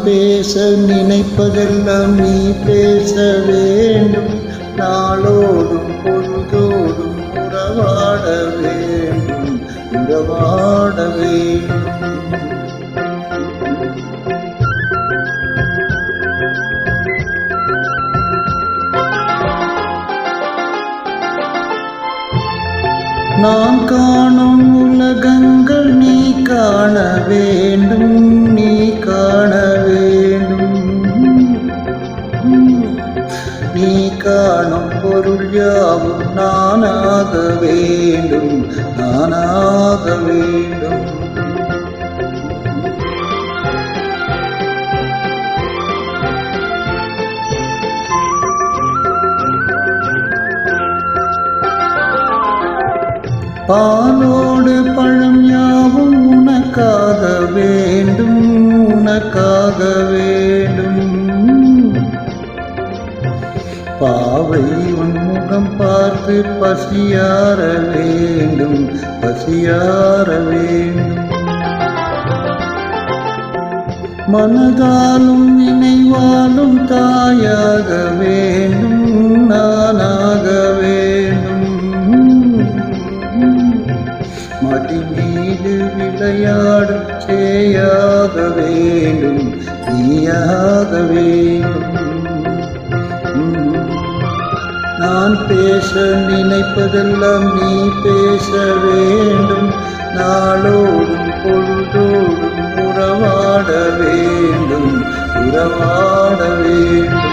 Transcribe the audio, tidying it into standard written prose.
பேச நினைப்பதெல்லாம் நீ பேச வேண்டும். நாளோடும் பொழுதோடும் உறவாட வேண்டும், உறவாட வேண்டும். நான் காணும் உலகங்கள் நீ காண வேண்டும், நீ காண வேண்டும். நீ காணும் பொருள் யாவும் நானாக வேண்டும், நானாக வேண்டும். பாலோடு பழம் யாவும் உனக்காக வேண்டும், உனக்காக வேண்டும். பாவை உன் முகம் பார்த்து பசியார வேண்டும், பசியார வேண்டும். மனதாலும் நினைவாலும் தாயாக வேண்டும், நானாக வேண்டும். மடி மீது விளையாடும் சேயாக வேண்டும், நீயாக வேண்டும். நான் பேச நினைப்பதெல்லாம் நீ பேச வேண்டும். நாளோடும் பொழுதோடும் உறவாட வேண்டும், உறவாட வேண்டும்.